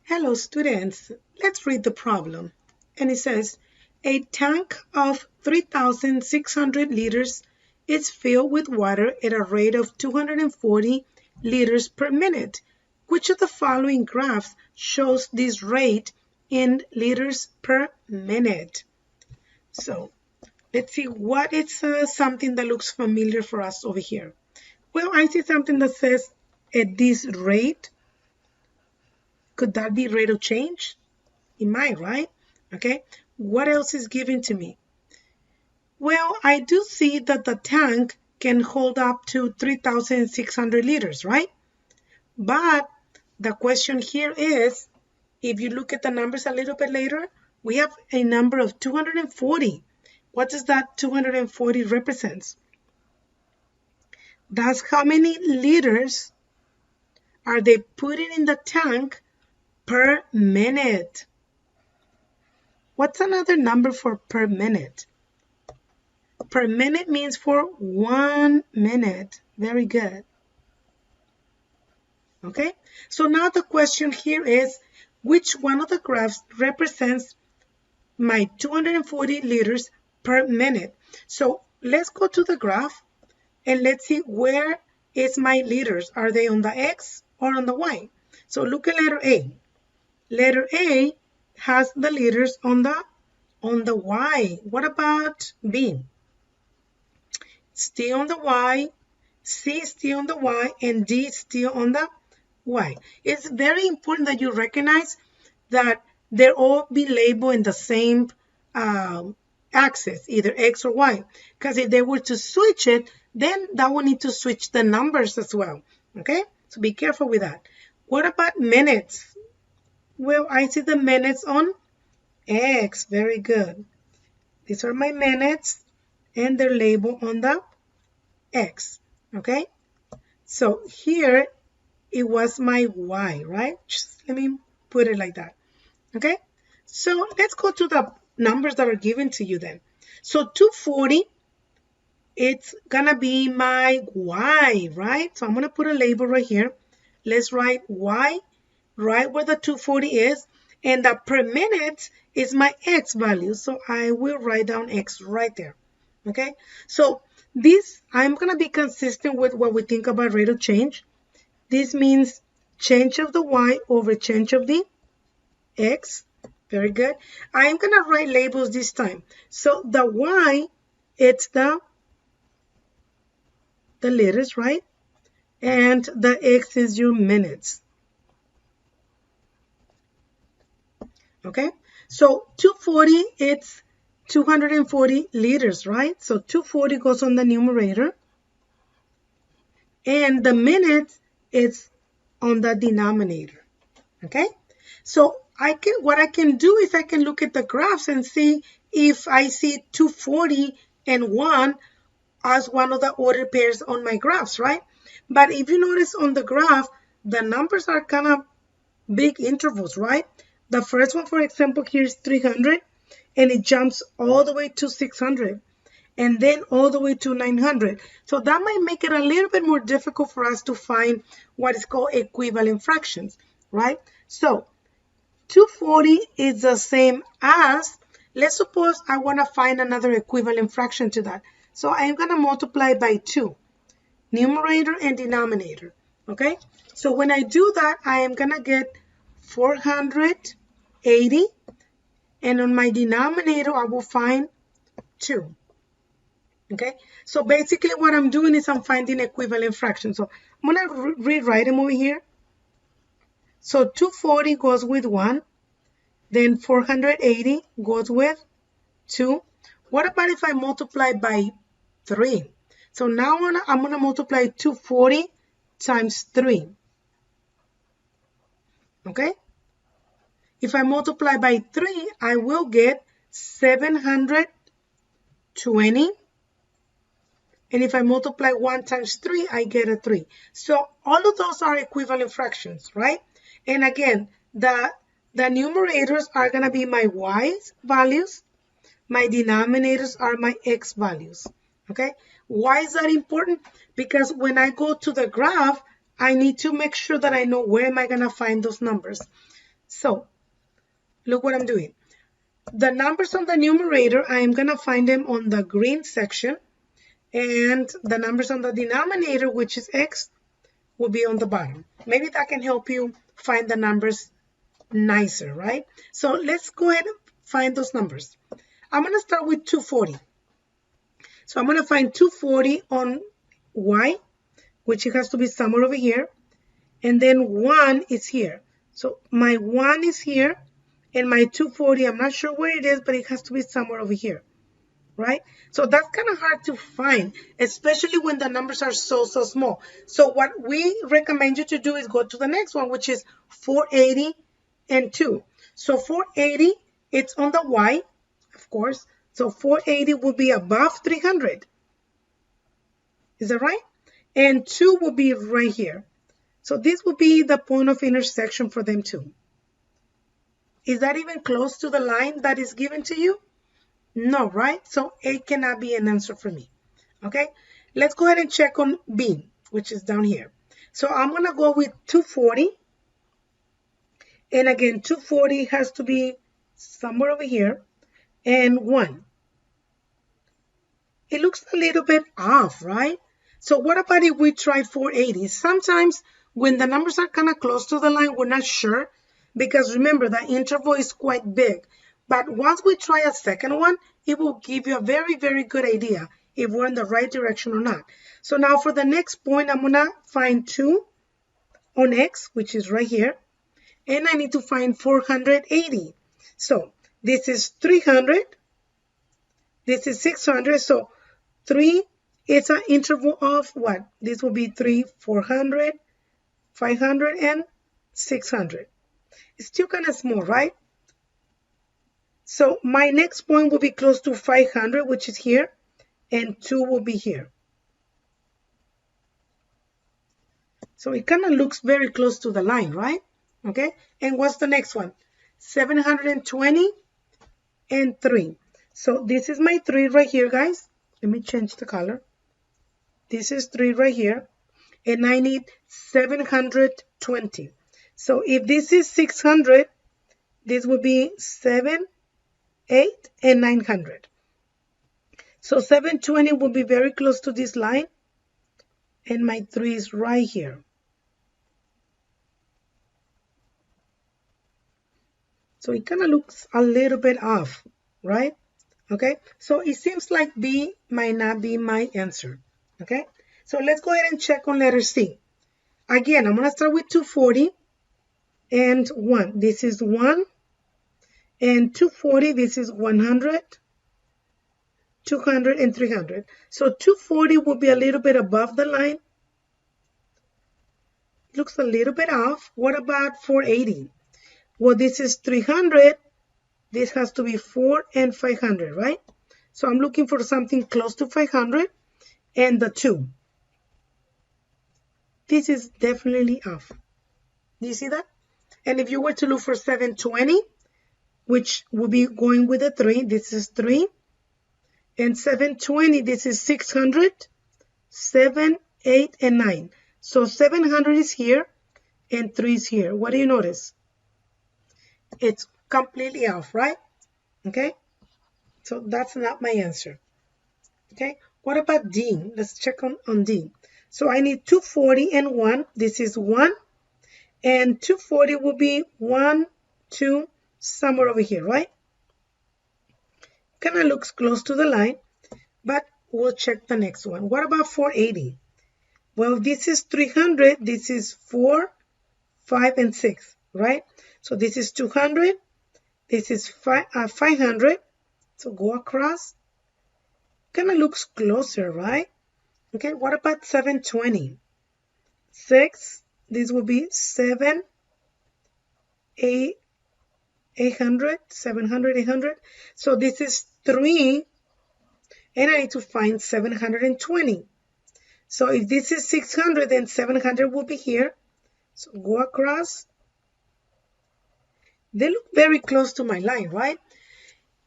Hello students, let's read the problem. And it says, a tank of 3,600 liters is filled with water at a rate of 240 liters per minute. Which of the following graphs shows this rate in liters per minute? So let's see what is something that looks familiar for us over here. Well, I see something that says at this rate. Could that be rate of change? It might, right? Okay, what else is given to me? Well, I do see that the tank can hold up to 3,600 liters, right? But the question here is, if you look at the numbers a little bit later, we have a number of 240. What does that 240 represents? That's how many liters are they putting in the tank per minute. What's another number for per minute? Per minute means for 1 minute. Very good. Okay, so now the question here is, which one of the graphs represents my 240 liters per minute? So let's go to the graph and let's see where is my liters. Are they on the X or on the Y? So look at letter A. Letter A has the liters on the Y. What about B? Still on the Y, C still on the Y, and D still on the Y. It's very important that you recognize that they all be labeled in the same axis, either X or Y. Because if they were to switch it, then that will need to switch the numbers as well. Okay, so be careful with that. What about minutes? Well, I see the minutes on X. Very good. These are my minutes, and they're labeled on the X. Okay, so here it was my Y, right? Just let me put it like that. Okay, so let's go to the numbers that are given to you then. So 240, it's gonna be my Y, right? So I'm gonna put a label right here. Let's write Y right where the 240 is, and the per minute is my X value. So I will write down X right there. Okay, so this, I'm gonna be consistent with what we think about rate of change. This means change of the Y over change of the X. Very good. I'm going to write labels this time. So the Y, it's the liters, right? And the X is your minutes. Okay. So 240, it's 240 liters, right? So 240 goes on the numerator. And the minutes, it's on the denominator. Okay. So what I can do is I can look at the graphs and see if I see 240 and 1 as one of the ordered pairs on my graphs, right? But if you notice on the graph, the numbers are kind of big intervals, right? The first one, for example, here is 300, and it jumps all the way to 600, and then all the way to 900. So that might make it a little bit more difficult for us to find what is called equivalent fractions, right? So 240 is the same as, let's suppose I want to find another equivalent fraction to that. So I'm going to multiply by 2, numerator and denominator. Okay, so when I do that, I am going to get 480, and on my denominator, I will find 2. Okay, so basically what I'm doing is I'm finding equivalent fractions. So I'm going to rewrite them over here. So 240 goes with 1. Then 480 goes with 2. What about if I multiply by 3? So now I'm going to multiply 240 times 3. Okay? If I multiply by 3, I will get 720. And if I multiply 1 times 3, I get a 3. So all of those are equivalent fractions, right? And again, the numerators are going to be my Y values. My denominators are my X values. Okay? Why is that important? Because when I go to the graph, I need to make sure that I know where am I going to find those numbers. So look what I'm doing. The numbers on the numerator, I am going to find them on the green section, and the numbers on the denominator, which is x, will be on the bottom. Maybe that can help you find the numbers nicer, right? So let's go ahead and find those numbers. I'm going to start with 240. So I'm going to find 240 on y, which it has to be somewhere over here. And then 1 is here. So my 1 is here, and my 240, I'm not sure where it is, but it has to be somewhere over here, right? So that's kind of hard to find, especially when the numbers are so small. So what we recommend you to do is go to the next one, which is 480 and 2. So 480, it's on the y, of course. So 480 will be above 300. Is that right? And 2 will be right here. So this will be the point of intersection for them too. Is that even close to the line that is given to you? No, right? So A cannot be an answer for me. Okay, let's go ahead and check on B, which is down here. So I'm going to go with 240. And again, 240 has to be somewhere over here. And 1. It looks a little bit off, right? So what about if we try 480? Sometimes when the numbers are kind of close to the line, we're not sure, because remember, the interval is quite big. But once we try a second one, it will give you a very, very good idea if we're in the right direction or not. So now for the next point, I'm going to find 2 on x, which is right here. And I need to find 480. So this is 300. This is 600. So 3, it's an interval of what? This will be 3, 400, 500, and 600. It's still kind of small, right? So my next point will be close to 500, which is here, and 2 will be here. So it kind of looks very close to the line, right? Okay, and what's the next one? 720 and 3. So this is my 3 right here, guys. Let me change the color. This is 3 right here, and I need 720. So if this is 600, this will be 7, 8, and 900. So 720 will be very close to this line, and my 3 is right here. So it kind of looks a little bit off, right? Okay, so it seems like B might not be my answer. Okay, so let's go ahead and check on letter C. Again, I'm going to start with 240 and 1. This is 1. And 240, this is 100, 200, and 300. So 240 will be a little bit above the line. Looks a little bit off. What about 480? Well, this is 300. This has to be 4 and 500, right? So I'm looking for something close to 500 and the 2. This is definitely off. Do you see that? And if you were to look for 720, which will be going with a 3, this is 3. And 720, this is 600, 7, 8, and 9. So 700 is here and 3 is here. What do you notice? It's completely off, right? Okay, so that's not my answer. Okay, what about D? Let's check on D. So I need 240 and 1. This is 1. And 240 will be 1, 2, somewhere over here, right? Kind of looks close to the line, but we'll check the next one. What about 480? Well, this is 300. This is 4, 5, and 6, right? So this is 200. This is 500. So go across. Kind of looks closer, right? Okay, what about 720? 6. This will be 7, 8, 800, 700, 800. So this is 3, and I need to find 720. So if this is 600, then 700 will be here. So go across. They look very close to my line, right?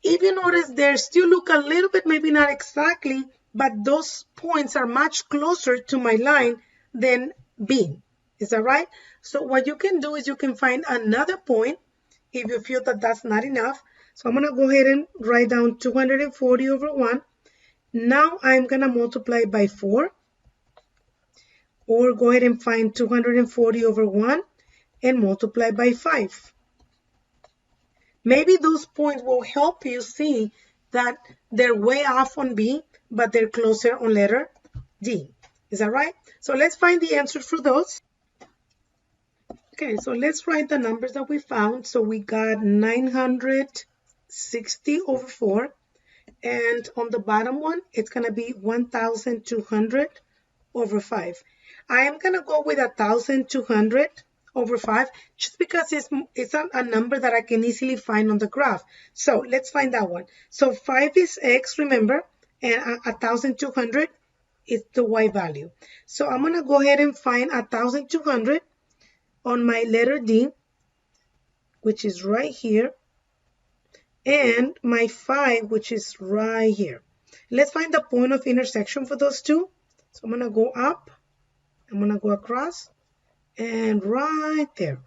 If you notice, they still look a little bit, maybe not exactly, but those points are much closer to my line than B. Is that right? So what you can do is you can find another point if you feel that that's not enough. So I'm going to go ahead and write down 240 over 1. Now I'm going to multiply by 4, or go ahead and find 240 over 1 and multiply by 5. Maybe those points will help you see that they're way off on B, but they're closer on letter D. Is that right? So let's find the answers for those. Okay, so let's write the numbers that we found. So we got 960 over 4. And on the bottom one, it's going to be 1,200 over 5. I am going to go with 1,200 over 5 just because it's a number that I can easily find on the graph. So let's find that one. So 5 is x, remember, and 1,200 is the y value. So I'm going to go ahead and find 1,200 on my letter D, which is right here, and my 5, which is right here. Let's find the point of intersection for those two. So I'm going to go up, I'm going to go across, and right there.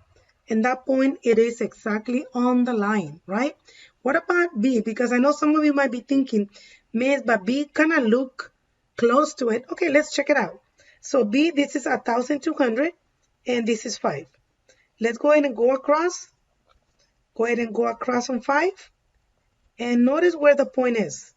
And that point, it is exactly on the line, right? What about B? Because I know some of you might be thinking, Miss, but B kind of look close to it. Okay, let's check it out. So B, this is 1,200, and this is 5. Let's go ahead and go across. Go ahead and go across on 5. And notice where the point is.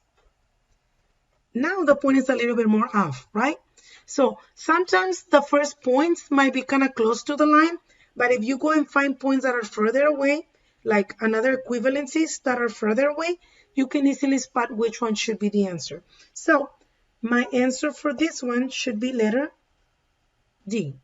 Now the point is a little bit more off, right? So sometimes the first points might be kind of close to the line, but if you go and find points that are further away, like another equivalencies that are further away, you can easily spot which one should be the answer. So my answer for this one should be letter D.